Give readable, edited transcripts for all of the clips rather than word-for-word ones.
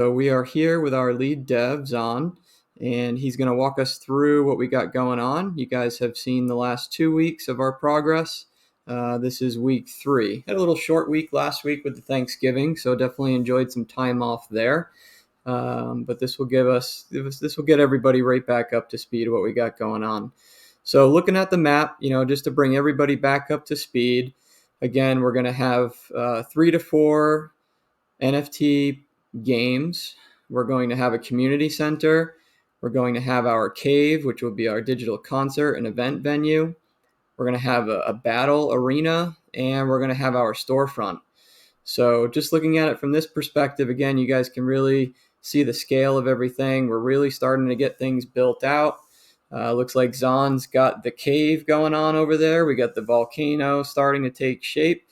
So we are here with our lead dev, Zahn, and he's going to walk us through what we got going on. You guys have seen the last 2 weeks of our progress. This is week 3. Had a little short week last week with the Thanksgiving, so definitely enjoyed some time off there. But this will get everybody right back up to speed of what we got going on. So looking at the map, just to bring everybody back up to speed, again, we're going to have 3 to 4 NFT games. We're going to have a community center. We're going to have our cave, which will be our digital concert and event venue. We're going to have a battle arena, and we're going to have our storefront. So just looking at it from this perspective, again, you guys can really see the scale of everything. We're really starting to get things built out. Looks like Zahn's got the cave going on over there. We got the volcano starting to take shape.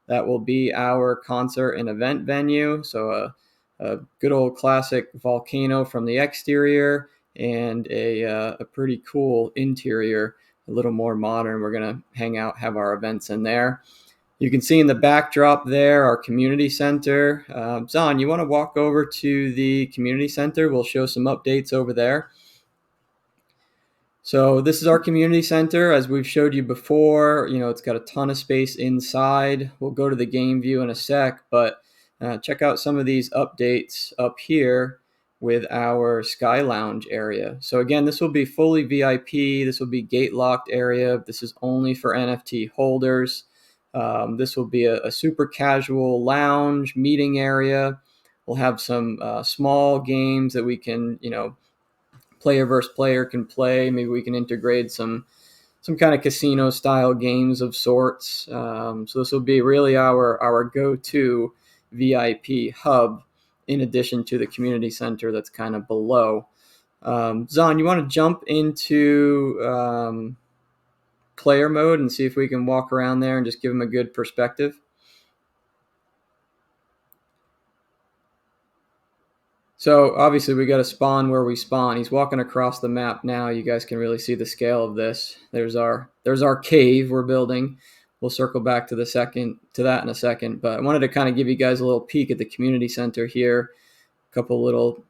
That will be our concert and event venue. So a good old classic volcano from the exterior and a pretty cool interior, a little more modern. We're going to hang out, have our events in there. You can see in the backdrop there our community center. Zahn, you want to walk over to the community center? We'll show some updates over there. So this is our community center. As we've showed you before, it's got a ton of space inside. We'll go to the game view in a sec, but check out some of these updates up here with our Sky Lounge area. So again, this will be fully VIP. This will be gate locked area. This is only for NFT holders. This will be a super casual lounge meeting area. We'll have some small games that we can, player versus player can play. Maybe we can integrate some kind of casino style games of sorts. So this will be really our go-to VIP hub in addition to the community center that's kind of below. Zahn, you want to jump into player mode and see if we can walk around there and just give them a good perspective? So obviously we got to spawn where we spawn. He's walking across the map now. You guys can really see the scale of this. There's our cave we're building. We'll circle back to that in a second. But I wanted to kind of give you guys a little peek at the community center here. A couple little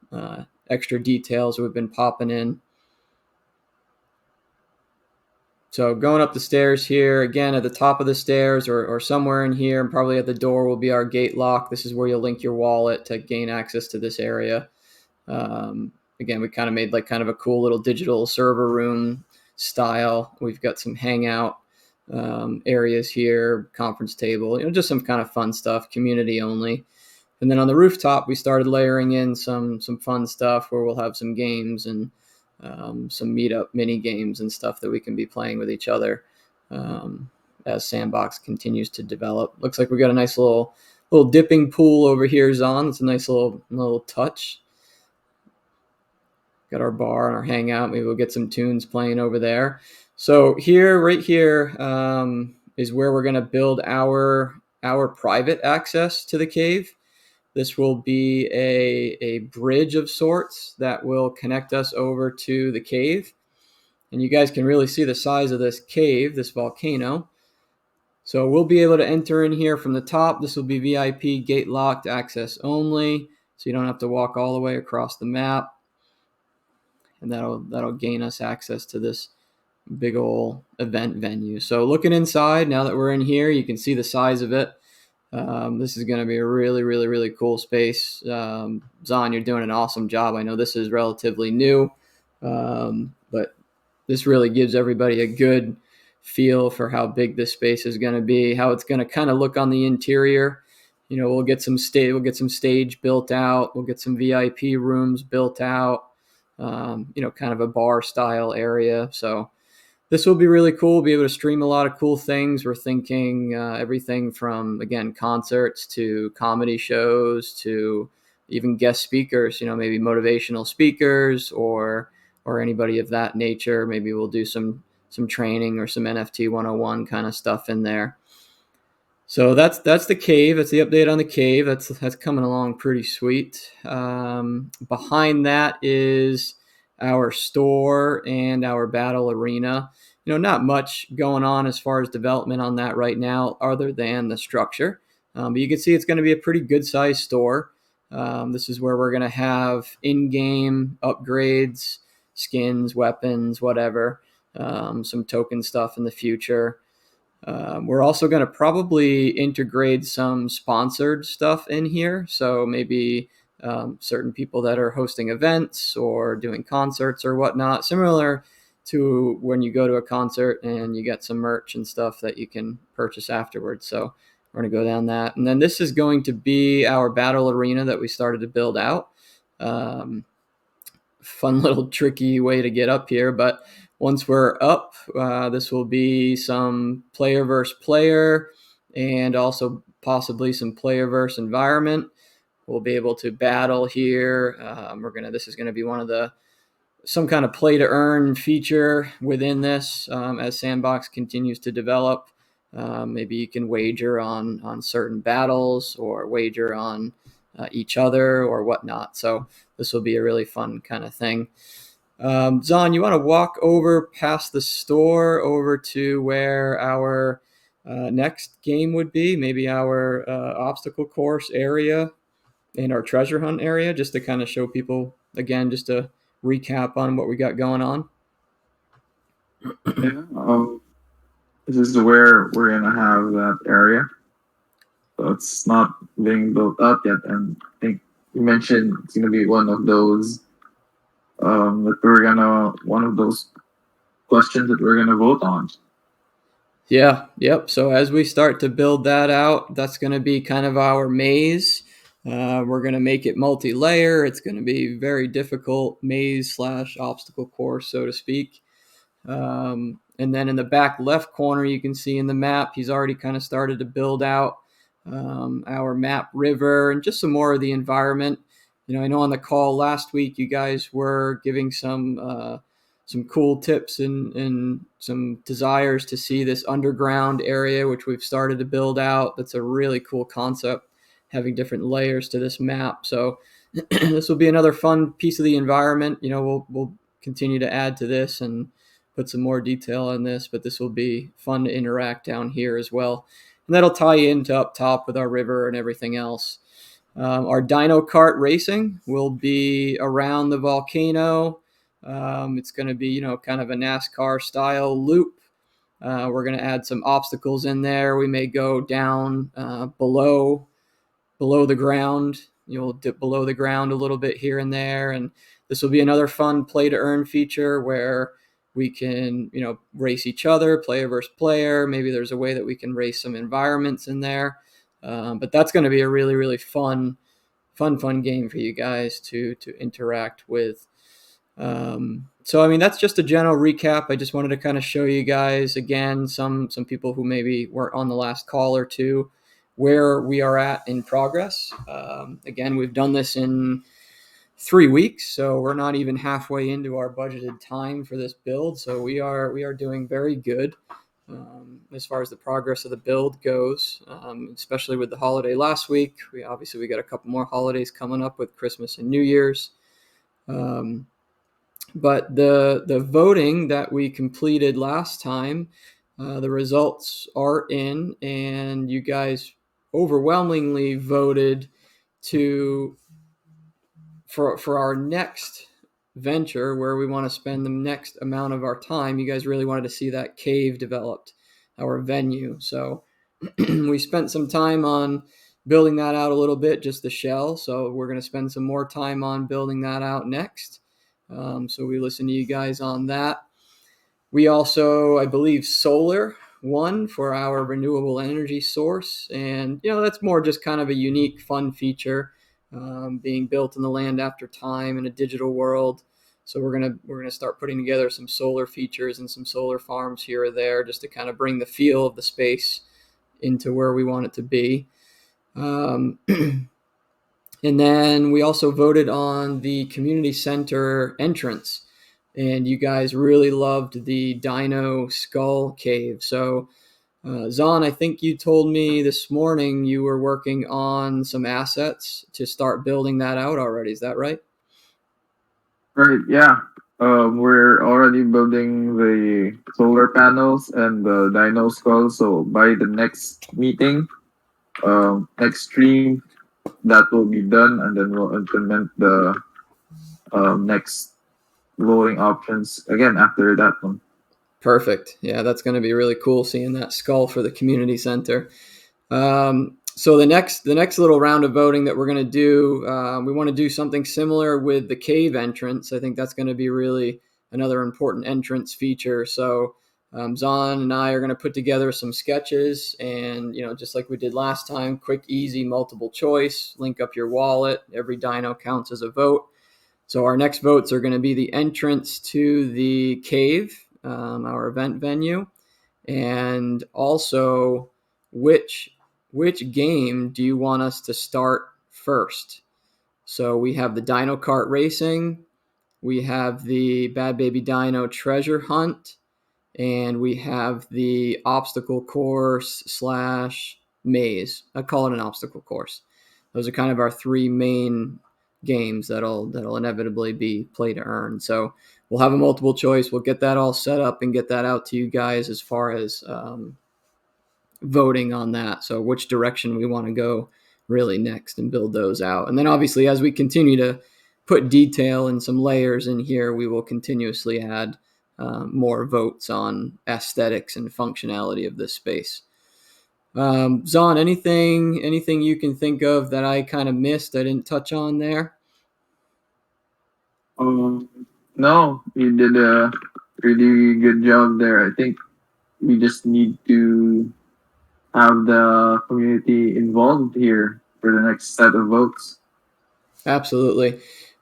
extra details we've been popping in. So going up the stairs here, again, at the top of the stairs or somewhere in here, and probably at the door will be our gate lock. This is where you'll link your wallet to gain access to this area. Again, we kind of made like kind of a cool little digital server room style. We've got some hangout areas here, conference table, just some kind of fun stuff, community only. And then on the rooftop, we started layering in some fun stuff where we'll have some games and some meetup mini games and stuff that we can be playing with each other as Sandbox continues to develop. Looks like we got a nice little dipping pool over here, Zahn. It's a nice little touch. Got our bar and our hangout. Maybe we'll get some tunes playing over there. So right here is where we're going to build our private access to the cave. This will be a bridge of sorts that will connect us over to the cave. And you guys can really see the size of this cave, this volcano. So we'll be able to enter in here from the top. This will be VIP, gate locked, access only. So you don't have to walk all the way across the map. And that'll gain us access to this big old event venue. So looking inside, now that we're in here, you can see the size of it. This is going to be a really, really, really cool space. Zahn, you're doing an awesome job. I know this is relatively new, but this really gives everybody a good feel for how big this space is going to be, how it's going to kind of look on the interior. We'll get some stage built out. We'll get some VIP rooms built out, kind of a bar style area. So this will be really cool. We'll be able to stream a lot of cool things. We're thinking everything from, again, concerts to comedy shows to even guest speakers, maybe motivational speakers or anybody of that nature. Maybe we'll do some training or some NFT 101 kind of stuff in there. So that's the cave. That's the update on the cave. That's coming along pretty sweet. Behind that is our store and our battle arena. Not much going on as far as development on that right now other than the structure. But you can see it's going to be a pretty good sized store. This is where we're going to have in-game upgrades, skins, weapons, whatever, some token stuff in the future. We're also going to probably integrate some sponsored stuff in here. So maybe certain people that are hosting events or doing concerts or whatnot, similar to when you go to a concert and you get some merch and stuff that you can purchase afterwards. So we're going to go down that. And then this is going to be our battle arena that we started to build out. Fun little tricky way to get up here, but once we're up, this will be some player versus player and also possibly some player versus environment. We'll be able to battle here. This is gonna be some kind of play to earn feature within this as Sandbox continues to develop. Maybe you can wager on certain battles or wager on each other or whatnot. So this will be a really fun kind of thing. Zon, you want to walk over past the store over to where our next game would be, maybe our obstacle course area and our treasure hunt area, just to kind of show people, again, just to recap on what we got going on? Yeah, this is where we're gonna have that area. So it's not being built up yet, and I think you mentioned it's gonna be one of those one of those questions that we're gonna vote on. Yeah, yep. So as we start to build that out, that's going to be kind of our maze. We're going to make it multi-layer. It's going to be very difficult maze / obstacle course, so to speak. And then in the back left corner, you can see in the map, he's already kind of started to build out our map river and just some more of the environment. I know on the call last week, you guys were giving some cool tips and some desires to see this underground area, which we've started to build out. That's a really cool concept, having different layers to this map. So this will be another fun piece of the environment. We'll continue to add to this and put some more detail on this, but this will be fun to interact down here as well. And that'll tie into up top with our river and everything else. Our Dino Kart racing will be around the volcano. It's going to be, kind of a NASCAR style loop. We're going to add some obstacles in there. We may go down below the ground. You'll dip below the ground a little bit here and there. And this will be another fun play to earn feature where we can, race each other, player versus player. Maybe there's a way that we can race some environments in there. But that's going to be a really, really fun game for you guys to interact with. So, I mean, that's just a general recap. I just wanted to kind of show you guys, again, some people who maybe weren't on the last call or two, where we are at in progress. Again, we've done this in 3 weeks, so we're not even halfway into our budgeted time for this build. So we are doing very good as far as the progress of the build goes, especially with the holiday last week. We got a couple more holidays coming up with Christmas and New Year's. But the voting that we completed last time, the results are in, and you guys overwhelmingly voted for our next venture where we want to spend the next amount of our time. You guys really wanted to see that cave developed, our venue. So we spent some time on building that out a little bit, just the shell. So we're going to spend some more time on building that out next. So we listen to you guys on that. We also, I believe, solar won for our renewable energy source. And, that's more just kind of a unique, fun feature being built in the land after time in a digital world. So we're gonna start putting together some solar features and some solar farms here or there, just to kind of bring the feel of the space into where we want it to be. And then we also voted on the community center entrance, and you guys really loved the Dino Skull Cave. So, Zon, I think you told me this morning you were working on some assets to start building that out already. Is that right? Right, yeah. We're already building the solar panels and the dino skull. So by the next meeting, next stream, that will be done, and then we'll implement the next voting options again after that one. Perfect. Yeah, that's going to be really cool seeing that skull for the community center. So the next little round of voting that we're going to do, we want to do something similar with the cave entrance. I think that's going to be really another important entrance feature. So Zahn and I are going to put together some sketches, and just like we did last time, quick, easy, multiple choice. Link up your wallet. Every dino counts as a vote. So our next votes are going to be the entrance to the cave, our event venue, and also which game do you want us to start first? So we have the Dino Kart Racing, we have the Bad Baby Dino Treasure Hunt, and we have the obstacle course slash maze. I call it an obstacle course. Those are kind of our three main games that'll inevitably be play to earn. So we'll have a multiple choice. We'll get that all set up and get that out to you guys as far as voting on that. So which direction we want to go really next and build those out. And then obviously as we continue to put detail and some layers in here, we will continuously add more votes on aesthetics and functionality of this space. Zahn, anything you can think of that I kind of missed, I didn't touch on there? No, you did a really good job there. I think we just need to have the community involved here for the next set of votes. Absolutely.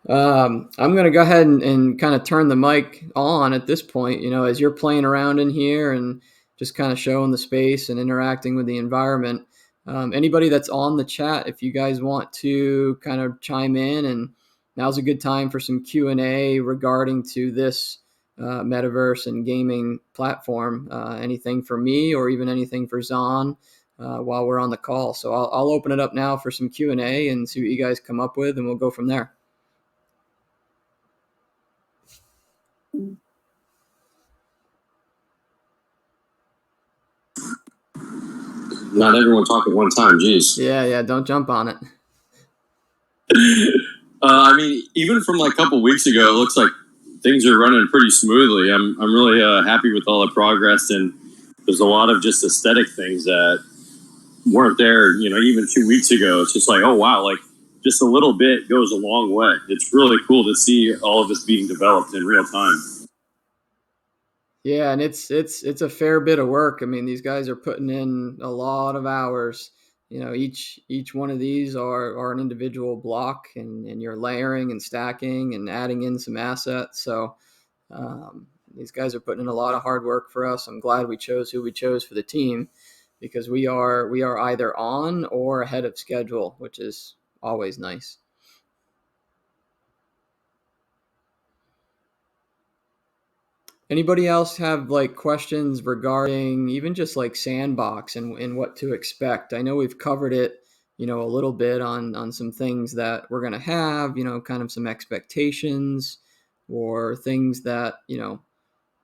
I'm going to go ahead and kind of turn the mic on at this point, as you're playing around in here and just kind of showing the space and interacting with the environment. Anybody that's on the chat, if you guys want to kind of chime in, and now's a good time for some Q&A regarding to this metaverse and gaming platform, anything for me or even anything for Zahn. While we're on the call. So I'll open it up now for some Q&A and see what you guys come up with, and we'll go from there. Not everyone talk at one time. Jeez. Yeah. Don't jump on it. I mean, even from like a couple weeks ago, it looks like things are running pretty smoothly. I'm really happy with all the progress, and there's a lot of just aesthetic things that weren't there, even 2 weeks ago. It's just like, oh wow, like just a little bit goes a long way. It's really cool to see all of this being developed in real time. Yeah, and it's a fair bit of work. I mean, these guys are putting in a lot of hours. Each one of these are an individual block, and you're layering and stacking and adding in some assets. So these guys are putting in a lot of hard work for us. I'm glad we chose who we chose for the team, because we are either on or ahead of schedule, which is always nice. Anybody else have like questions regarding even just like Sandbox and what to expect? I know we've covered it, a little bit on some things that we're going to have, kind of some expectations or things that,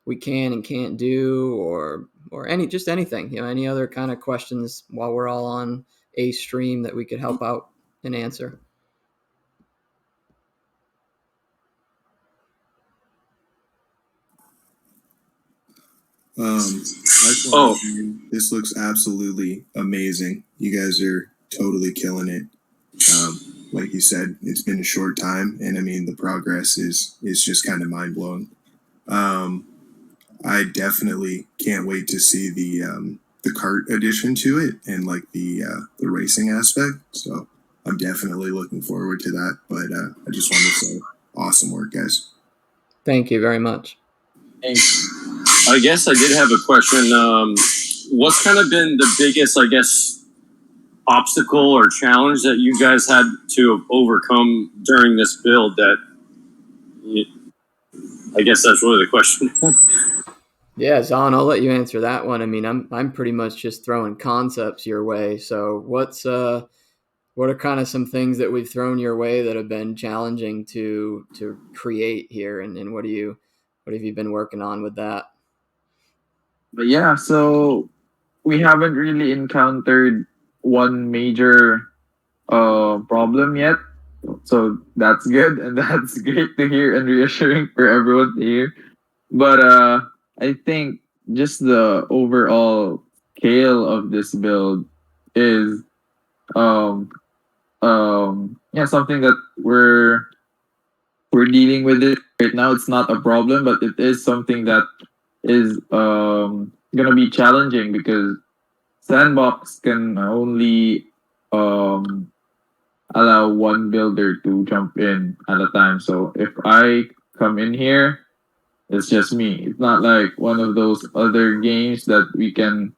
we can and can't do, or anything, any other kind of questions while we're all on a stream that we could help out and answer. This looks absolutely amazing. You guys are totally killing it. Like you said, it's been a short time, and I mean the progress is just kind of mind blowing. I definitely can't wait to see the kart addition to it and like the racing aspect. So I'm definitely looking forward to that. But I just wanted to say, awesome work, guys. Thank you very much. I guess I did have a question. What's kind of been the biggest, obstacle or challenge that you guys had to overcome during this build? I guess that's really the question. Yeah, Zahn, I'll let you answer that one. I mean, I'm pretty much just throwing concepts your way. So what are kind of some things that we've thrown your way that have been challenging to create here, and what have you been working on with that? But yeah, so we haven't really encountered one major problem yet. So that's good, and that's great to hear and reassuring for everyone to hear. But I think just the overall scale of this build is um yeah, something that we're dealing with it right now. It's not a problem, but it is something that is gonna be challenging because Sandbox can only um allow one builder to jump in at a time. So if I come in here, it's just me. It's not like one of those other games that we can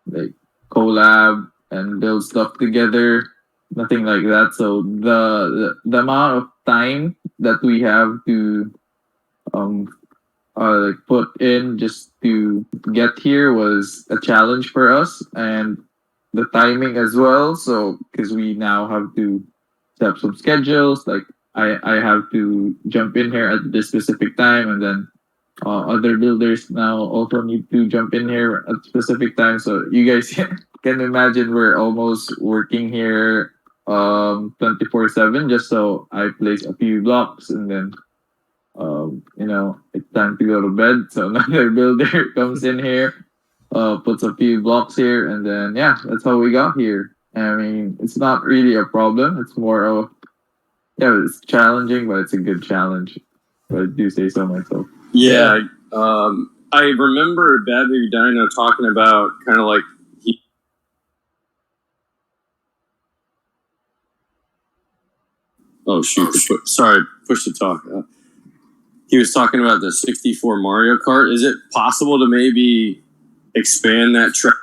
like collab and build stuff together. Nothing like that. So the amount of time that we have to um like put in just to get here was a challenge for us, and the timing as well. So because we now have to set up some schedules, like I have to jump in here at this specific time, and then other builders now also need to jump in here at specific time. So you guys can imagine we're almost working here 24/7 just so I place a few blocks, and then it's time to go to bed. So another builder comes in here, puts a few blocks here, and then yeah, that's how we got here. I mean, it's not really a problem. It's more of yeah, it's challenging, but it's a good challenge. But I do say so myself. Yeah. I remember Bad Baby Dino talking about kind of like sorry, push to talk. He was talking about the 64 Mario Kart. Is it possible to maybe expand that track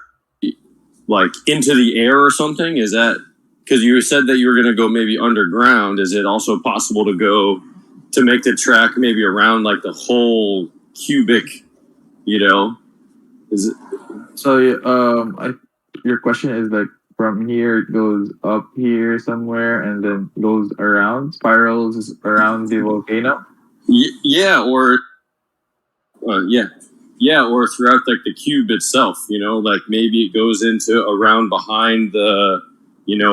like into the air or something? Is that because you said that you were going to go maybe underground? Is it also possible to go to make the track maybe around like the whole cubic? Is it? So your question is like from here it goes up here somewhere and then goes around, spirals around the volcano. Yeah, or or throughout like the cube itself. Like maybe it goes into around behind the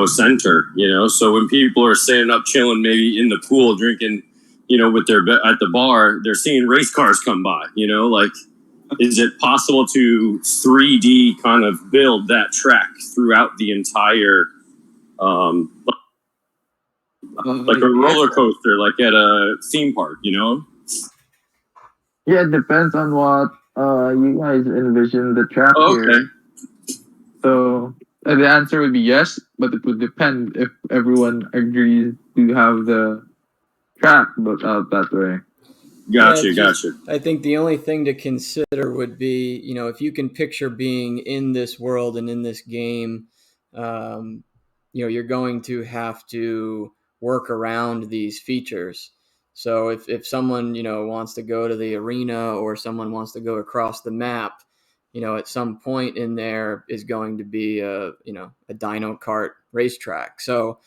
center. So when people are standing up chilling, maybe in the pool drinking, with their at the bar, they're seeing race cars come by. Like. Is it possible to 3D kind of build that track throughout the entire, like a roller coaster, like at a theme park, Yeah, it depends on what you guys envision the track here. So the answer would be yes, but it would depend if everyone agrees to have the track built out that way. Gotcha. I think the only thing to consider would be, if you can picture being in this world and in this game, you're going to have to work around these features. So if someone, wants to go to the arena or someone wants to go across the map, at some point in there is going to be a Dino Kart racetrack. So,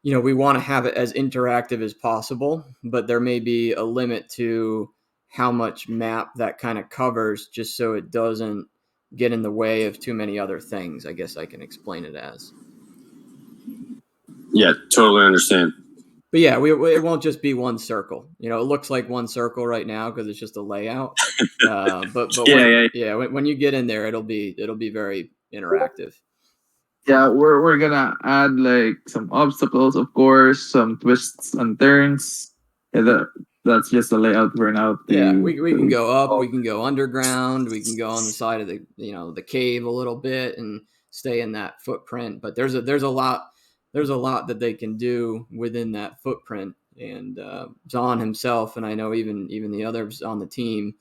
we want to have it as interactive as possible, but there may be a limit to how much map that kind of covers just so it doesn't get in the way of too many other things. I guess I can explain it as. Yeah, totally understand. But yeah, it won't just be one circle. It looks like one circle right now because it's just a layout. But when you get in there, it'll be very interactive. Yeah, we're gonna add like some obstacles, of course, some twists and turns. Yeah, that's just the layout for now. We can go up, we can go underground, we can go on the side of the cave a little bit and stay in that footprint. But there's a lot that they can do within that footprint. And Zahn himself, and I know even the others on the team,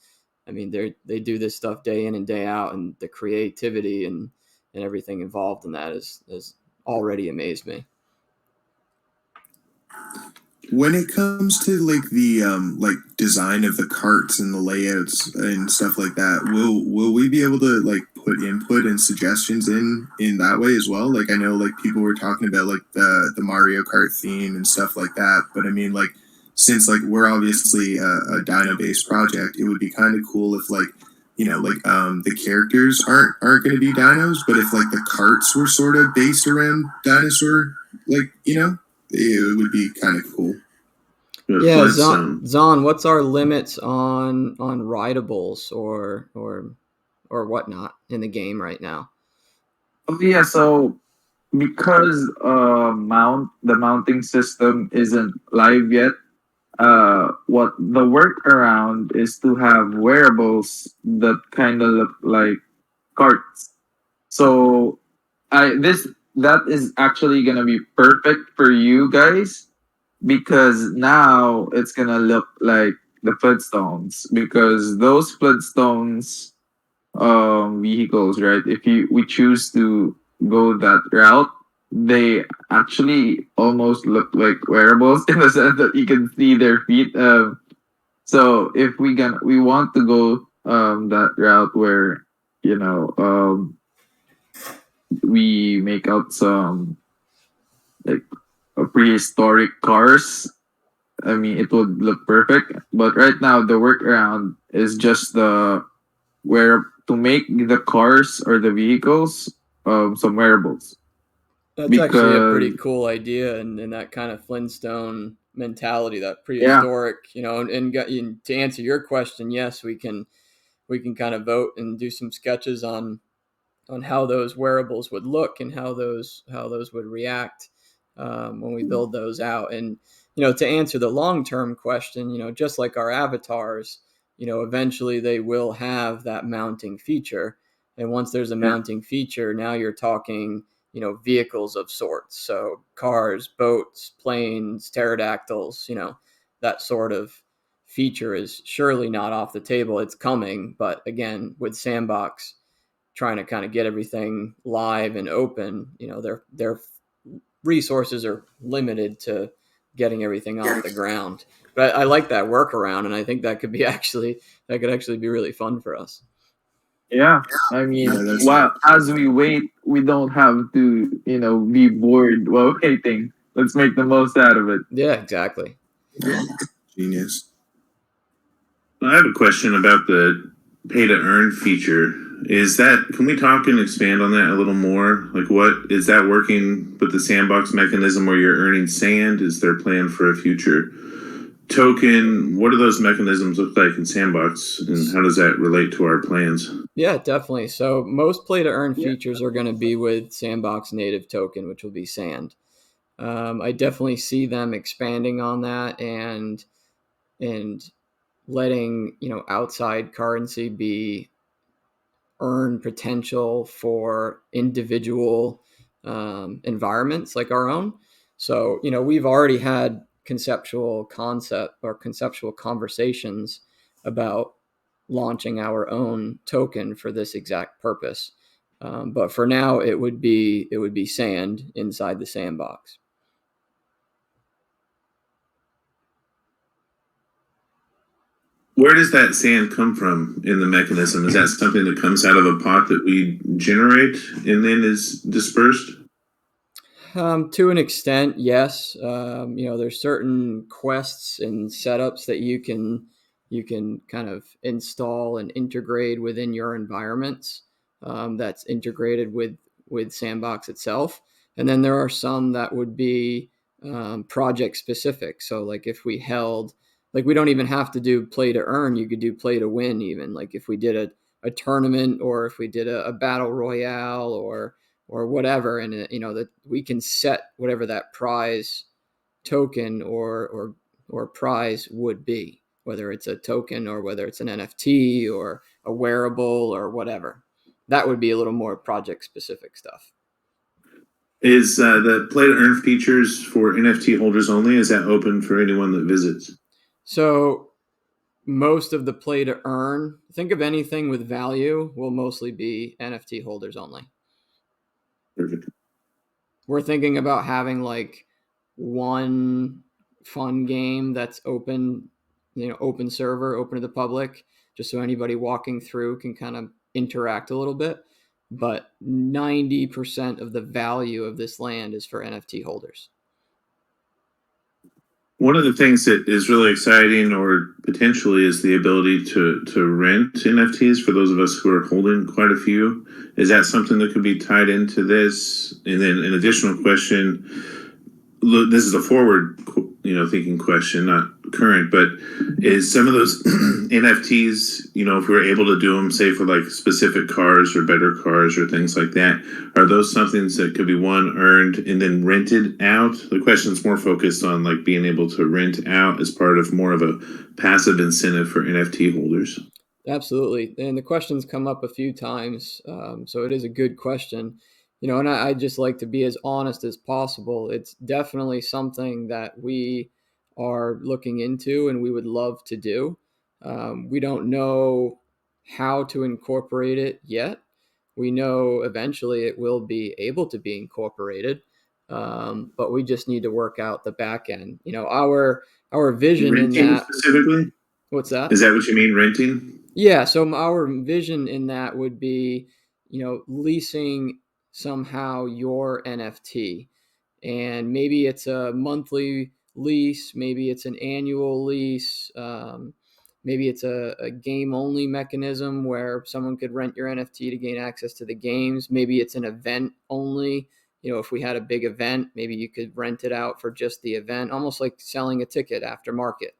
I mean they do this stuff day in and day out, and the creativity and everything involved in that is already amazed me. When it comes to like the like design of the carts and the layouts and stuff like that, will we be able to like put input and suggestions in that way as well? Like I know like people were talking about like the Mario Kart theme and stuff like that, but I mean like since like we're obviously a Dino based project, it would be kind of cool if like the characters aren't going to be dinos, but if like the carts were sort of based around dinosaur, it would be kind of cool. Yeah, Zon, what's our limits on rideables or whatnot in the game right now? Oh, yeah, so because the mounting system isn't live yet, what the workaround is to have wearables that kind of look like carts. So that is actually gonna be perfect for you guys because now it's gonna look like the Flintstones because those Flintstones vehicles, right? If we choose to go that route, they actually almost look like wearables in the sense that you can see their feet. So if we want to go that route where you know we make out some like prehistoric cars. I mean, it would look perfect. But right now, the workaround is just the where to make the cars or the vehicles some wearables. That's actually a Because pretty cool idea, and that kind of Flintstone mentality, that yeah, prehistoric, and to answer your question, yes, we can kind of vote and do some sketches on how those wearables would look and how those would react when we build those out. And to answer the long term question, just like our avatars, eventually they will have that mounting feature. And once there's a yeah, mounting feature, now you're talking vehicles of sorts, so cars, boats, planes, pterodactyls, that sort of feature is surely not off the table. It's coming, but again, with Sandbox trying to kind of get everything live and open, their resources are limited to getting everything off the ground. But I like that workaround, and I think that could actually be really fun for us. yeah. I mean, Yeah, that's while as we wait, we don't have to be bored while waiting. Let's make the most out of it. Yeah, exactly. genius. I have a question about the pay to earn feature. Can we talk and expand on that a little more? Like, what is that working with the sandbox mechanism where you're earning sand? Is there a plan for a future token? What do those mechanisms look like in sandbox, and how does that relate to our plans? Yeah, definitely. So most play to earn features are going to be with Sandbox native token, which will be Sand. I definitely see them expanding on that and letting outside currency be earn potential for individual environments like our own. So we've already had conceptual conversations about launching our own token for this exact purpose. But for now, it would be sand inside the sandbox. Where does that sand come from in the mechanism? Is that something that comes out of a pot that we generate and then is dispersed? To an extent, yes. There's certain quests and setups that you can kind of install and integrate within your environments. That's integrated with Sandbox itself, and then there are some that would be project specific. So, like if we held, like we don't even have to do play to earn. You could do play to win. Even like if we did a tournament or if we did a battle royale or whatever, and that we can set whatever that prize token or prize would be, whether it's a token or whether it's an NFT or a wearable or whatever. That would be a little more project specific stuff. Is the play to earn features for NFT holders only? Is that open for anyone that visits? So most of the play to earn, think of anything with value, will mostly be NFT holders only. Perfect. We're thinking about having like one fun game that's open, open server, open to the public, just so anybody walking through can kind of interact a little bit. But 90% of the value of this land is for NFT holders. One of the things that is really exciting, or potentially, is the ability to rent NFTs for those of us who are holding quite a few. Is that something that could be tied into this? And then an additional question. Look, this is a forward, thinking question, not current, but is some of those NFTs, if we were able to do them, say for like specific cars or better cars or things like that, are those something that could be earned and then rented out? The question is more focused on like being able to rent out as part of more of a passive incentive for NFT holders. Absolutely. And the question's come up a few times. So it is a good question. And I just like to be as honest as possible. It's definitely something that we are looking into and we would love to do. We don't know how to incorporate it yet. We know eventually it will be able to be incorporated, but we just need to work out the back end. Our vision renting in that. Specifically? What's that? Is that what you mean, renting? Yeah. So our vision in that would be, leasing somehow your NFT. And maybe it's a monthly lease, maybe it's an annual lease, maybe it's a game only mechanism where someone could rent your NFT to gain access to the games. Maybe it's an event only. If we had a big event, maybe you could rent it out for just the event, almost like selling a ticket after market.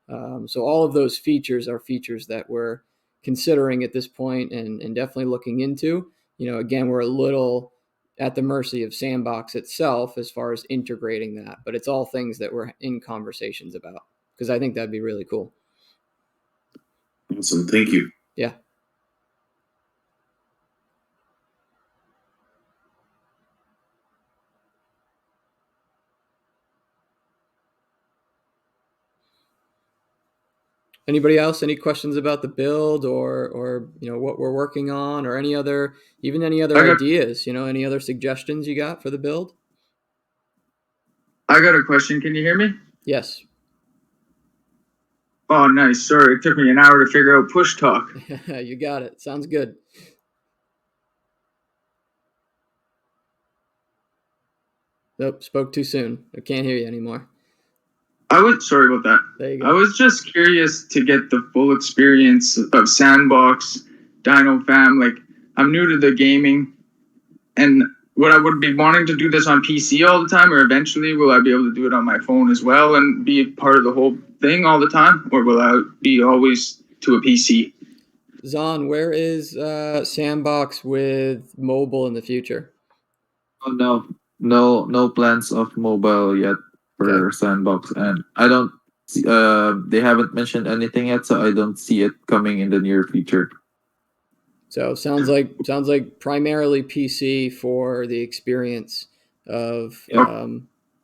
So all of those features are features that we're considering at this point and definitely looking into. Again, we're a little at the mercy of Sandbox itself as far as integrating that, but it's all things that we're in conversations about because I think that'd be really cool. Awesome. Thank you. Yeah. Anybody else? Any questions about the build or what we're working on or any other ideas? Any other suggestions you got for the build? I got a question. Can you hear me? Yes. Oh, nice. Sorry, it took me an hour to figure out push talk. You got it. Sounds good. Nope, spoke too soon. I can't hear you anymore. Sorry about that. There you go. I was just curious to get the full experience of Sandbox, Dino Fam. Like, I'm new to the gaming, and would I would be wanting to do this on PC all the time, or eventually will I be able to do it on my phone as well and be part of the whole thing all the time, or will I be always to a PC? Zon, where is Sandbox with mobile in the future? Oh, no plans of mobile yet for Okay. Sandbox, and I don't. They haven't mentioned anything yet, so I don't see it coming in the near future. So sounds like primarily PC for the experience of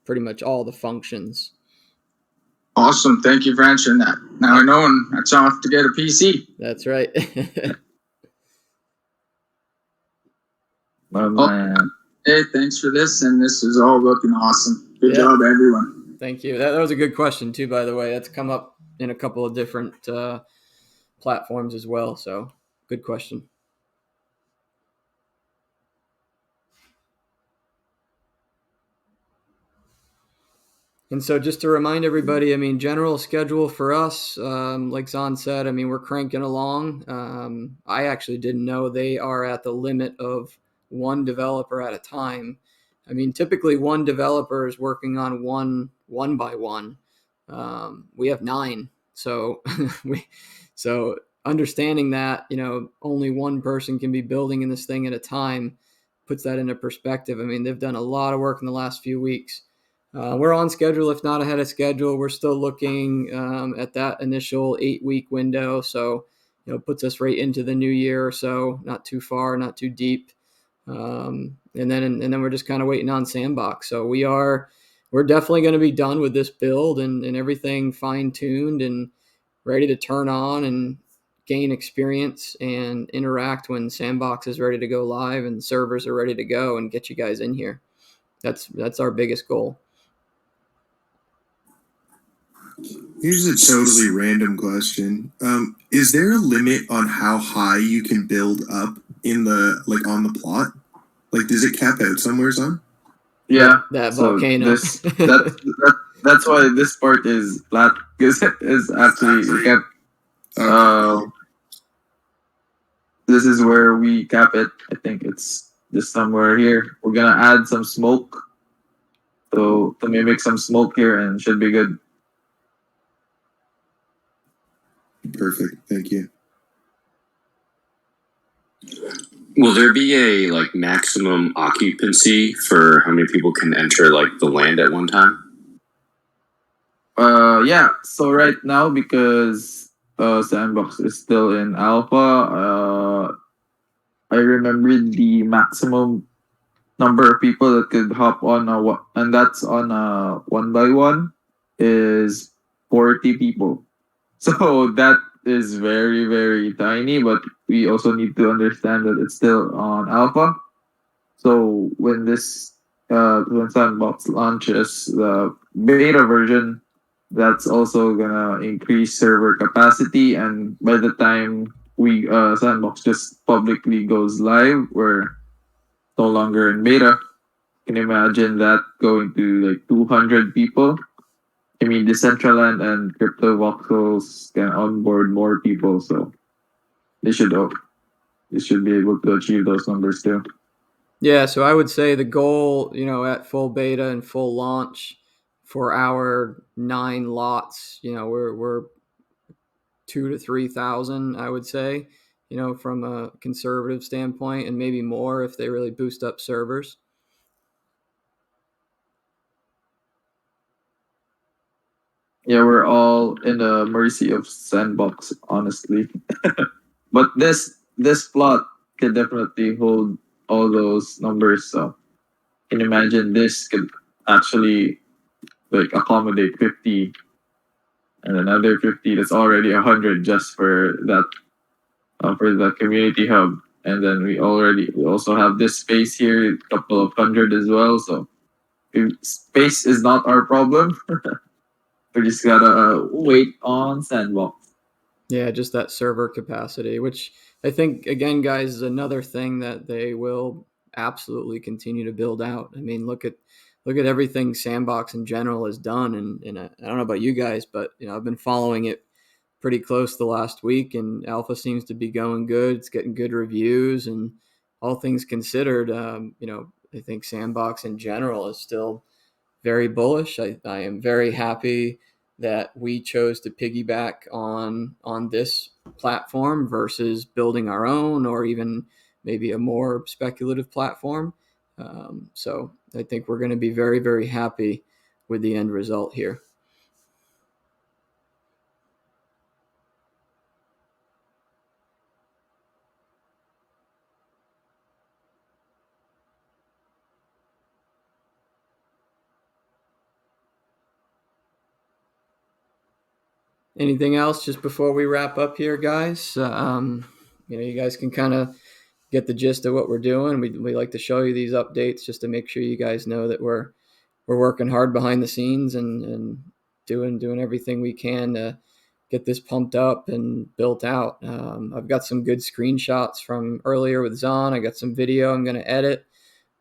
pretty much all the functions. Awesome. Thank you for answering that. Now I know, and that's off to get a PC. That's right. Hey, thanks for this, and this is all looking awesome. Good job, everyone. Thank you. That was a good question too, by the way. That's come up in a couple of different platforms as well. So good question. And so just to remind everybody, general schedule for us, like Zon said, we're cranking along. I actually didn't know they are at the limit of one developer at a time. Typically one developer is working on one by one. We have 9. So so understanding that, only one person can be building in this thing at a time puts that into perspective. They've done a lot of work in the last few weeks. We're on schedule, if not ahead of schedule. We're still looking at that initial 8-week window. So, puts us right into the new year or so, not too far, not too deep. And then we're just kind of waiting on Sandbox. So we're definitely going to be done with this build and everything fine tuned and ready to turn on and gain experience and interact when Sandbox is ready to go live and servers are ready to go and get you guys in here. That's our biggest goal. Here's a totally random question. Is there a limit on how high you can build up in the on the plot? Does it cap out somewhere, son? Yeah, that volcano. that's why this part is flat because it's actually you can't. This is where we cap it. I think it's just somewhere here. We're gonna add some smoke, so to mimic some smoke here, and should be good. Perfect. Thank you. Will there be a like maximum occupancy for how many people can enter like the land at one time? Yeah. So right now, because Sandbox is still in alpha, I remember the maximum number of people that could hop on and that's on a 1 by 1 is 40 people. So that is very, very tiny, but we also need to understand that it's still on alpha. So when Sandbox launches the beta version, that's also gonna increase server capacity, and by the time we Sandbox just publicly goes live, we're no longer in beta. Can you imagine that going to like 200 people? I mean, Decentraland and Crypto Voxels can onboard more people, so they should be able to achieve those numbers too. Yeah, so I would say the goal, at full beta and full launch for our 9 lots, we're 2 to 3,000, I would say, from a conservative standpoint, and maybe more if they really boost up servers. Yeah, we're all in the mercy of Sandbox, honestly. But this plot can definitely hold all those numbers. So can you imagine this could actually like accommodate 50 and another 50 that's already 100 just for the community hub. And then we also have this space here, a couple of hundred as well. So space is not our problem. We just gotta wait on Sandbox. Yeah, just that server capacity, which I think, again, guys, is another thing that they will absolutely continue to build out. I mean, look at everything Sandbox in general has done, and I don't know about you guys, but I've been following it pretty close the last week, and Alpha seems to be going good. It's getting good reviews, and all things considered, I think Sandbox in general is still very bullish. I am very happy that we chose to piggyback on this platform versus building our own or even maybe a more speculative platform. So I think we're going to be very, very happy with the end result here. Anything else just before we wrap up here, guys? You guys can kind of get the gist of what we're doing. We like to show you these updates just to make sure you guys know that we're working hard behind the scenes and doing everything we can to get this pumped up and built out. I've got some good screenshots from earlier with Zon. I got some video I'm going to edit.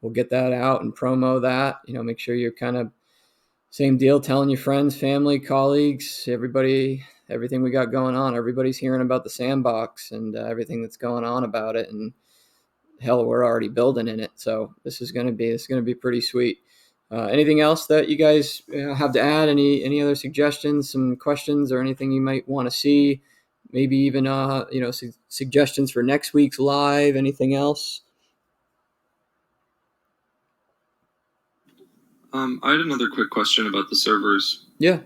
We'll get that out and promo that. Make sure you're kind of same deal, telling your friends, family, colleagues, everybody, everything we got going on. Everybody's hearing about the Sandbox and everything that's going on about it. And hell, we're already building in it. So this is going to be pretty sweet. Anything else that you guys have to add? Any other suggestions, some questions, or anything you might want to see? Maybe even suggestions for next week's live. Anything else? I had another quick question about the servers. Yeah.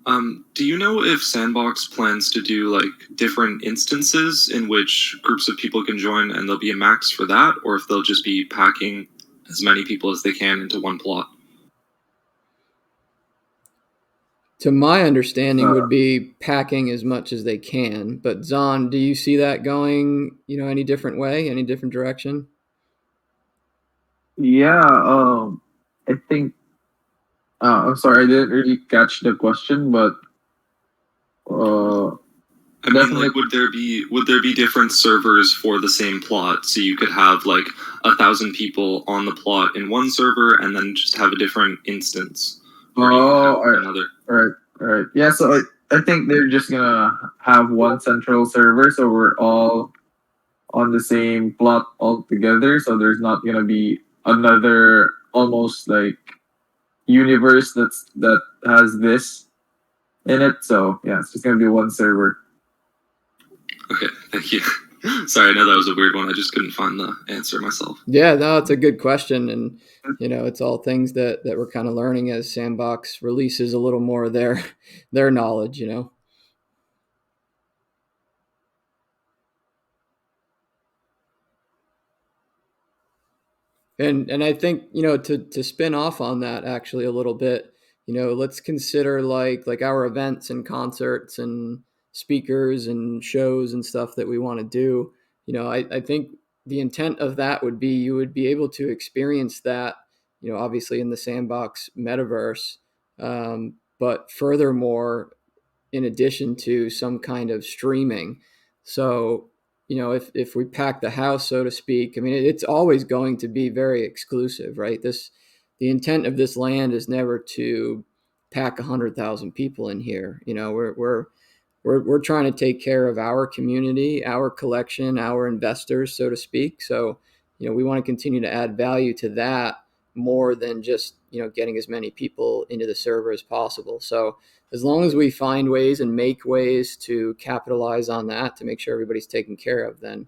Do you know if Sandbox plans to do like different instances in which groups of people can join and there'll be a max for that, or if they'll just be packing as many people as they can into one plot? To my understanding, would be packing as much as they can. But Zon, do you see that going, any different way, any different direction? Yeah, I think. I'm sorry, I didn't really catch the question, but I mean, like, would there be different servers for the same plot, so you could have like 1,000 people on the plot in one server, and then just have a different instance Or do you have all right, another? all right. Yeah, so I think they're just gonna have one central server, so we're all on the same plot all together. So there's not gonna be another almost like universe that has this in it. So yeah, it's just gonna be one server. Okay, thank you. Sorry, I know that was a weird one. I just couldn't find the answer myself. Yeah, no, it's a good question, and it's all things that we're kind of learning as Sandbox releases a little more of their knowledge. And I think to spin off on that actually a little bit, let's consider like our events and concerts and speakers and shows and stuff that we want to do. I think the intent of that would be you would be able to experience that, obviously in the Sandbox metaverse, but furthermore, in addition to some kind of streaming. So, if we pack the house, so to speak, I mean, it's always going to be very exclusive, right? The intent of this land is never to pack 100,000 people in here. We're trying to take care of our community, our collection, our investors, so to speak. So, we want to continue to add value to that more than just, getting as many people into the server as possible. So as long as we find ways and make ways to capitalize on that to make sure everybody's taken care of, then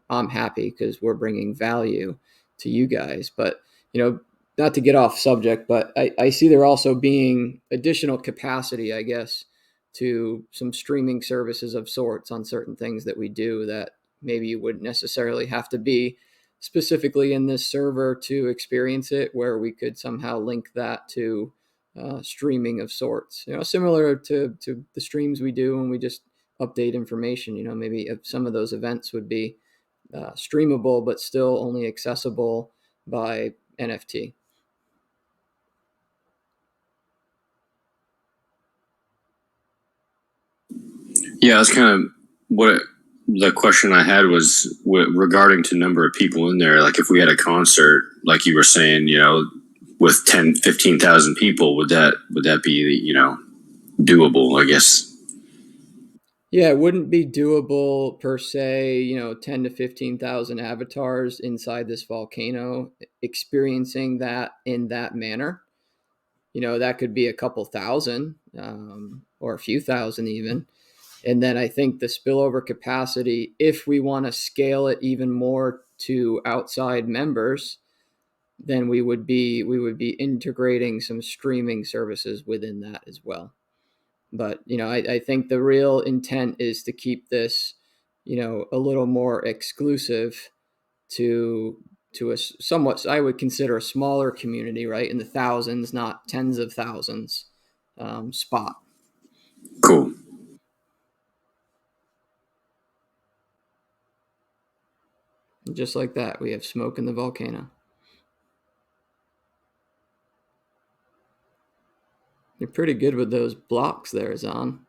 I'm happy because we're bringing value to you guys. But, not to get off subject, but I see there also being additional capacity, I guess, to some streaming services of sorts on certain things that we do that maybe you wouldn't necessarily have to be specifically in this server to experience it, where we could somehow link that to streaming of sorts, similar to the streams we do when we just update information. Maybe if some of those events would be streamable, but still only accessible by NFT. Yeah, that's kind of what the question I had was regarding to number of people in there. Like if we had a concert, like you were saying, with 10, 15,000 people, would that be, doable, I guess? Yeah, it wouldn't be doable per se, 10 to 15,000 avatars inside this volcano experiencing that in that manner. That could be a couple thousand, or a few thousand even. And then I think the spillover capacity, if we want to scale it even more to outside members, then we would be integrating some streaming services within that as well. But I think the real intent is to keep this, a little more exclusive to a somewhat, I would consider, a smaller community, right, in the thousands, not tens of thousands, spot. Cool. Just like that, we have smoke in the volcano. You're pretty good with those blocks there, Zahn.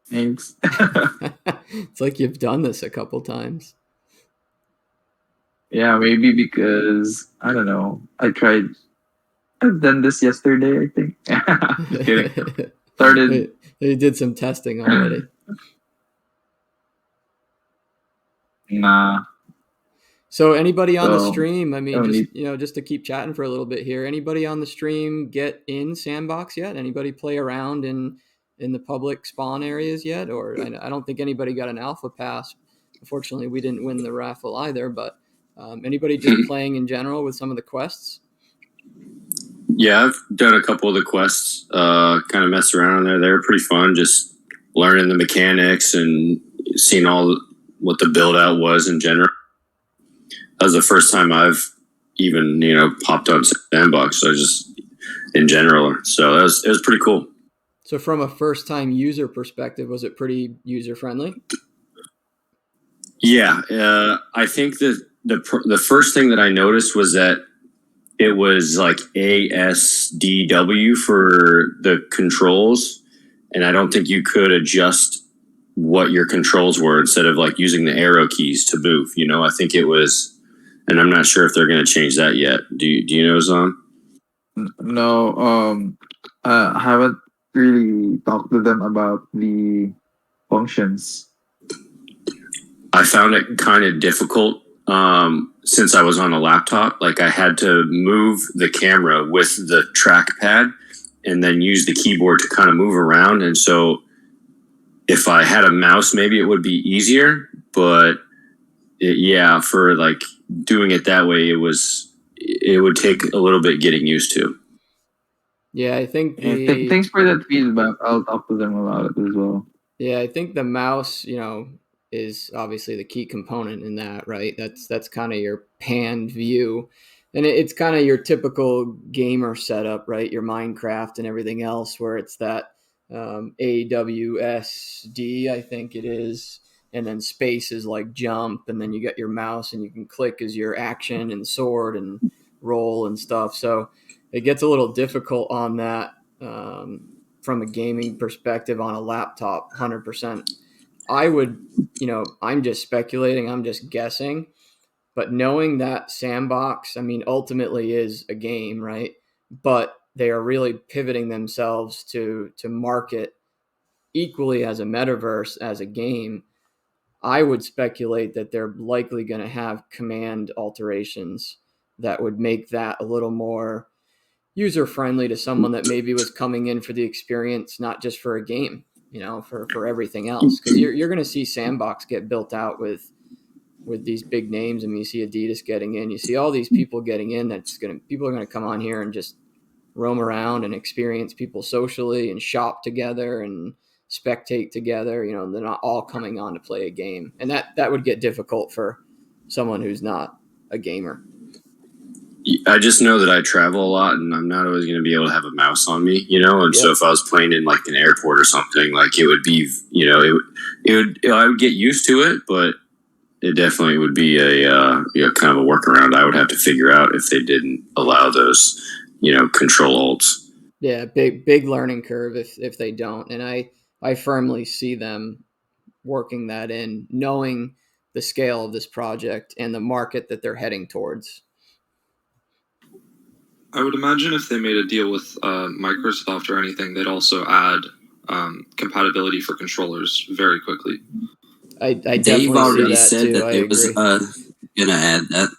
Thanks. It's like you've done this a couple times. Yeah, maybe because I don't know. I've done this yesterday, I think. Just kidding. Started. They did some testing already. Nah. So anybody on the stream, I mean, don't just to keep chatting for a little bit here, anybody on the stream get in Sandbox yet? Anybody play around in the public spawn areas yet? Or I don't think anybody got an alpha pass. Unfortunately, we didn't win the raffle either, but anybody just playing in general with some of the quests? Yeah, I've done a couple of the quests, kind of messed around in there. They were pretty fun, just learning the mechanics and seeing what the build out was in general. That was the first time I've even, popped on Sandbox. So just in general. So it was pretty cool. So from a first time user perspective, was it pretty user friendly? Yeah. I think that the first thing that I noticed was that it was like ASDW for the controls. And I don't think you could adjust what your controls were instead of like using the arrow keys to move. I think it was, and I'm not sure if they're going to change that yet. Do you know, Zahn? No, I haven't really talked to them about the functions. I found it kind of difficult since I was on a laptop. Like I had to move the camera with the trackpad and then use the keyboard to kind of move around. And so if I had a mouse, maybe it would be easier. But yeah, for like doing it that way, it would take a little bit getting used to. Yeah, I think Thanks for that feedback. I'll talk to them about it as well. Yeah, I think the mouse, is obviously the key component in that, right? That's kind of your panned view, and it's kind of your typical gamer setup, right? Your Minecraft and everything else, where it's that AWSD, I think it is, and then space is like jump, and then you got your mouse, and you can click as your action and sword and roll and stuff. So it gets a little difficult on that. From a gaming perspective on a laptop, 100%. I would, I'm just speculating, I'm just guessing, but knowing that Sandbox, I mean, ultimately is a game, right? But they are really pivoting themselves to market equally as a metaverse as a game. I would speculate that they're likely going to have command alterations that would make that a little more user friendly to someone that maybe was coming in for the experience, not just for a game, for everything else. Because you're going to see Sandbox get built out with these big names. I mean, you see Adidas getting in, you see all these people getting in. People are going to come on here and just roam around and experience people socially and shop together and spectate together. They're not all coming on to play a game, and that would get difficult for someone who's not a gamer. I just know that I travel a lot and I'm not always going to be able to have a mouse on me, And so if I was playing in like an airport or something, like it would be, I would get used to it, but it definitely would be a kind of a workaround I would have to figure out if they didn't allow those, control alts. Yeah, big learning curve if they don't, and I firmly see them working that in, knowing the scale of this project and the market that they're heading towards. I would imagine if they made a deal with Microsoft or anything, they'd also add compatibility for controllers very quickly. I definitely Dave already see that said too. that they was gonna add that.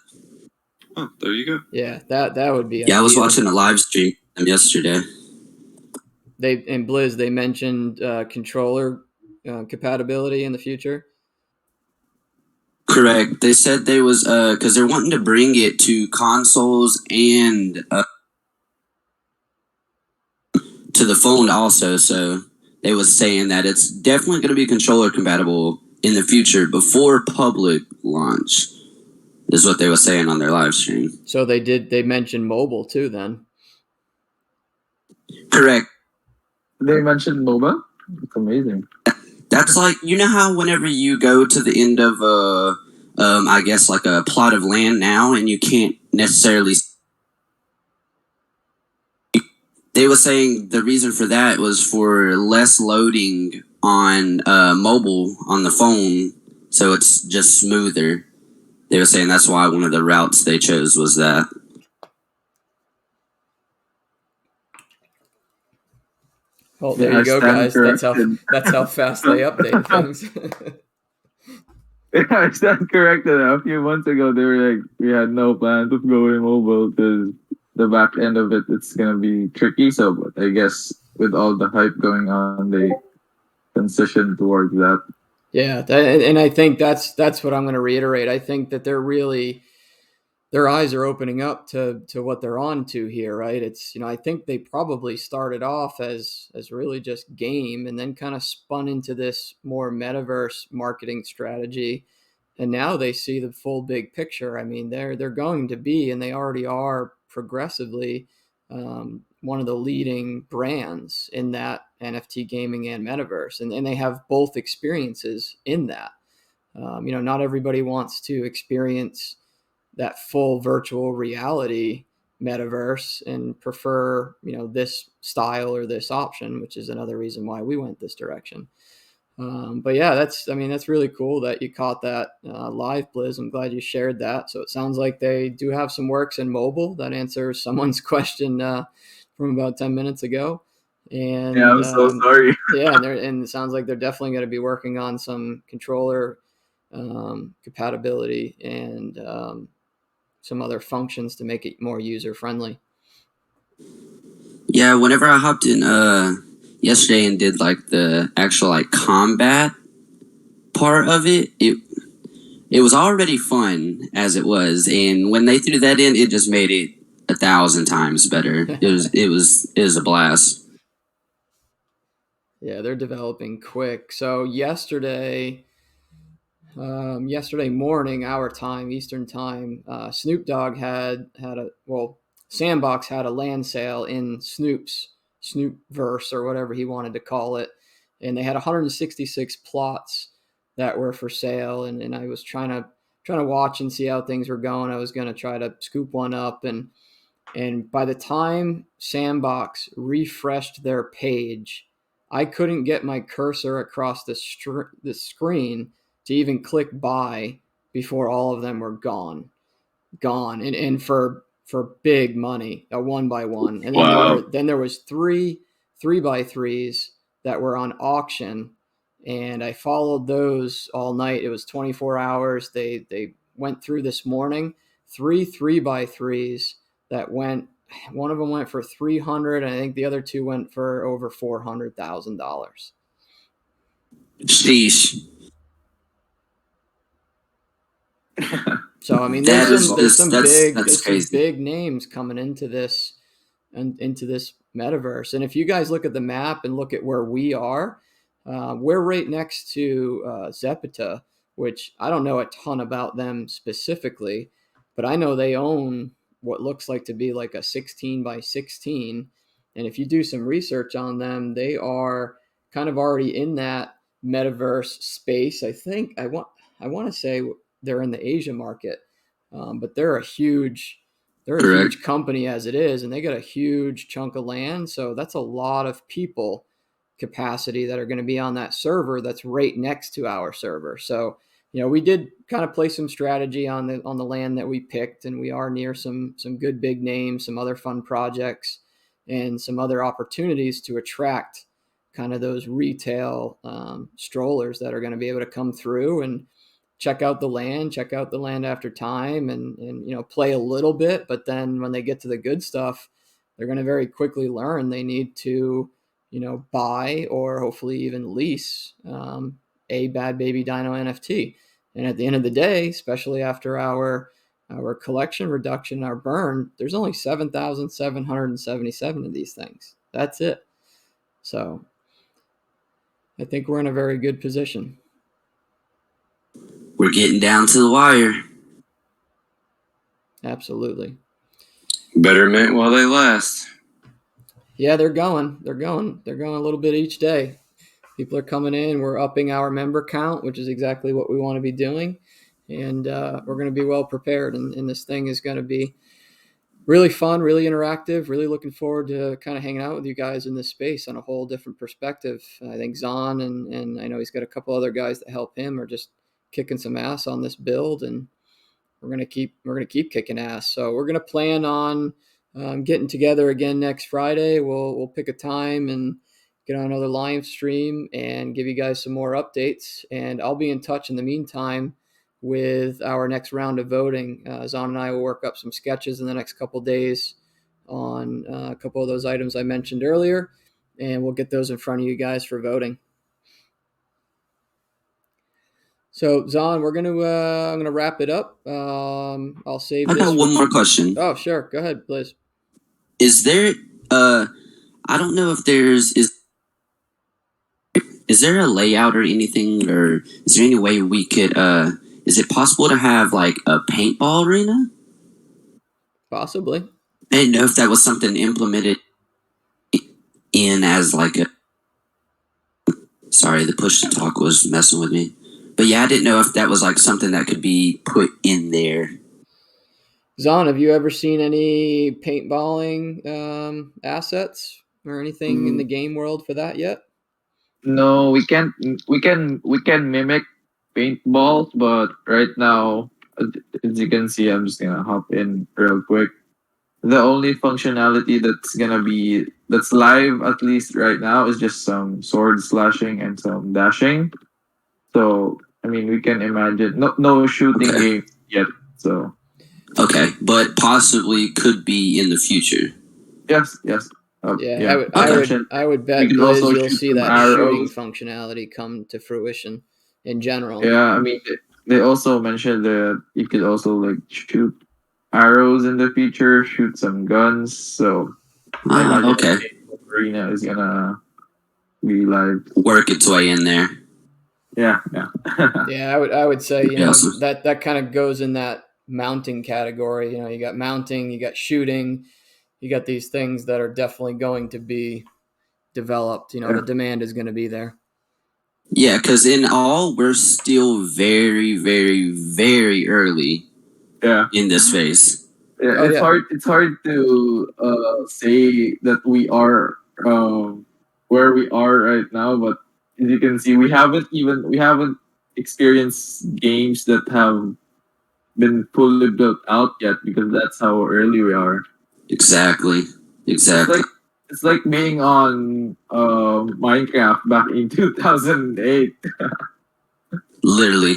Oh, there you go. Yeah, that would be. Yeah, ideal. I was watching a live stream yesterday. In Blizz they mentioned controller compatibility in the future. Correct. They said they was because they're wanting to bring it to consoles and to the phone also. So they was saying that it's definitely going to be controller compatible in the future before public launch. Is what they were saying on their live stream. So they mentioned mobile too then. Correct. They mentioned mobile. It's amazing. That's like, how whenever you go to the end of I guess like a plot of land now, and you can't necessarily. They were saying the reason for that was for less loading on mobile on the phone, so it's just smoother. They were saying that's why one of the routes they chose was that. Well, there you go, guys. That's how fast they update things. Yeah, I stand corrected. A few months ago, they were like, we had no plans of going mobile because the back end of it's gonna be tricky. So, but I guess with all the hype going on, they transitioned towards that. Yeah, and I think that's what I'm going to reiterate. I think that their eyes are opening up to what they're on to here, right? It's, I think they probably started off as really just game and then kind of spun into this more metaverse marketing strategy. And now they see the full big picture. I mean, they're going to be, and they already are progressively, one of the leading brands in that NFT gaming and metaverse. And they have both experiences in that. Not everybody wants to experience that full virtual reality metaverse and prefer, this style or this option, which is another reason why we went this direction. But yeah, that's really cool that you caught that live, Blizz. I'm glad you shared that. So it sounds like they do have some works in mobile. That answers someone's question from about 10 minutes ago. And Yeah, I'm so sorry. yeah, and it sounds like they're definitely going to be working on some controller compatibility and some other functions to make it more user friendly. Yeah, whenever I hopped in yesterday and did like the actual like combat part of it, it was already fun as it was, and when they threw that in, it just made it 1,000 times better. It was a blast. Yeah, they're developing quick. So yesterday morning, our time, Eastern time, Snoop Dogg Sandbox had a land sale in Snoopverse or whatever he wanted to call it, and they had 166 plots that were for sale, and I was trying to watch and see how things were going. I was going to try to scoop one up, and by the time Sandbox refreshed their page, I couldn't get my cursor across the screen to even click buy before all of them were gone, and for big money, a 1x1, and then there was three 3x3s that were on auction, and I followed those all night. It was 24 hours. They went through this morning, three 3x3s that went. One of them went for 300, and I think the other two went for over $400,000. Sheesh. So I mean, there's some big names coming into this metaverse. And if you guys look at the map and look at where we are, we're right next to Zepita, which I don't know a ton about them specifically, but I know they own what looks like to be like a 16x16. And if you do some research on them, they are kind of already in that metaverse space. I think I want to say they're in the Asia market, but they're a huge company as it is, and they got a huge chunk of land. So that's a lot of people capacity that are going to be on that server that's right next to our server. So, we did kind of play some strategy on the land that we picked, and we are near some good big names, some other fun projects, and some other opportunities to attract kind of those retail strollers that are going to be able to come through and check out the land after time, and play a little bit. But then when they get to the good stuff, they're going to very quickly learn they need to buy or hopefully even lease a Bad Baby Dino NFT. And at the end of the day, especially after our collection reduction, our burn, there's only 7,777 of these things. That's it. So I think we're in a very good position. We're getting down to the wire. Absolutely. Better mint while they last. Yeah, they're going a little bit each day. People are coming in. We're upping our member count, which is exactly what we want to be doing. And we're going to be well prepared. And this thing is going to be really fun, really interactive, really looking forward to kind of hanging out with you guys in this space on a whole different perspective. I think Zahn and I know he's got a couple other guys that help him are just kicking some ass on this build, and we're gonna keep kicking ass. So we're gonna plan on getting together again next Friday. We'll pick a time and get on another live stream and give you guys some more updates. And I'll be in touch in the meantime with our next round of voting. Zahn and I will work up some sketches in the next couple days on a couple of those items I mentioned earlier, and we'll get those in front of you guys for voting. So Zahn, I'm gonna wrap it up. I'll save. I got one more question. Oh, sure. Go ahead, please. Is there I don't know if is there a layout or anything, or is there any way we could is it possible to have like a paintball arena? Possibly. I didn't know if that was something implemented in as like a. Sorry, the push to talk was messing with me. But yeah, I didn't know if that was like something that could be put in there. Zahn, have you ever seen any paintballing assets or anything in the game world for that yet? No, we can't. We can mimic paintballs, but right now, as you can see, I'm just gonna hop in real quick. The only functionality that's live at least right now is just some sword slashing and some dashing. So I mean, we can imagine no shooting Okay. game yet. So Okay, but possibly could be in the future. yes, yes, Yeah, yeah. I I would mentioned I would we bet can Blizz also you'll shoot see some that shooting arrows. functionality come to fruition in general. Yeah, I mean they also mentioned that you could also like shoot arrows in the future, shoot some guns. So I imagine Okay. the arena is gonna be live. Work its way in there. Yeah, yeah. Yeah, I would say, Yeah, awesome. that kind of goes in that mounting category. You got mounting, you got shooting, you got these things that are definitely going to be developed. Yeah. The demand is going to be there. Yeah, because in all, we're still very, very, very early Yeah. in this phase. Yeah, Oh, it's yeah. hard. It's hard to say that we are where we are right now, but as you can see, we haven't experienced games that have been fully built out yet because that's how early we are. Exactly. It's Exactly. like it's like being on Minecraft back in 2008. Literally.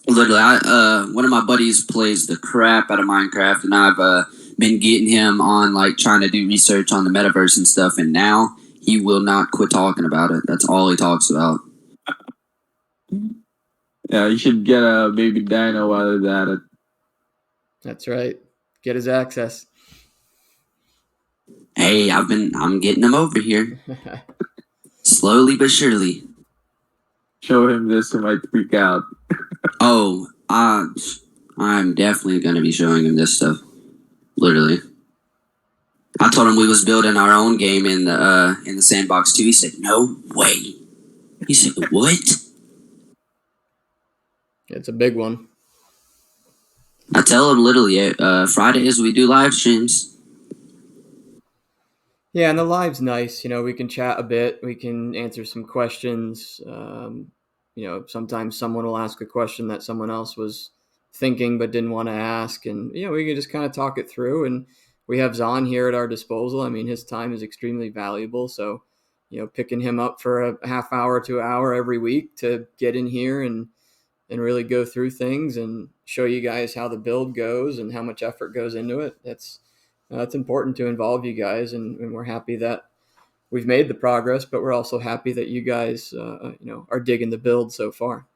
One of my buddies plays the crap out of Minecraft, and I've been getting him on like trying to do research on the metaverse and stuff, and now he will not quit talking about it. That's all he talks about. Yeah, you should get a baby dino while he's at it. That's right. Get his access. Hey, I'm getting him over here slowly but surely. Show him this, he might freak out. Oh, I'm definitely gonna be showing him this stuff. Literally, I told him we was building our own game in the sandbox too. He said, "No way." He said, "What?" It's a big one. I tell him literally, Fridays we do live streams. Yeah, and the live's nice. We can chat a bit. We can answer some questions. Sometimes someone will ask a question that someone else was thinking but didn't want to ask, and we can just kind of talk it through. And we have Zahn here at our disposal. I mean, his time is extremely valuable. So, picking him up for a half hour to an hour every week to get in here and really go through things and show you guys how the build goes and how much effort goes into it. That's important to involve you guys, and we're happy that we've made the progress, but we're also happy that you guys, are digging the build so far.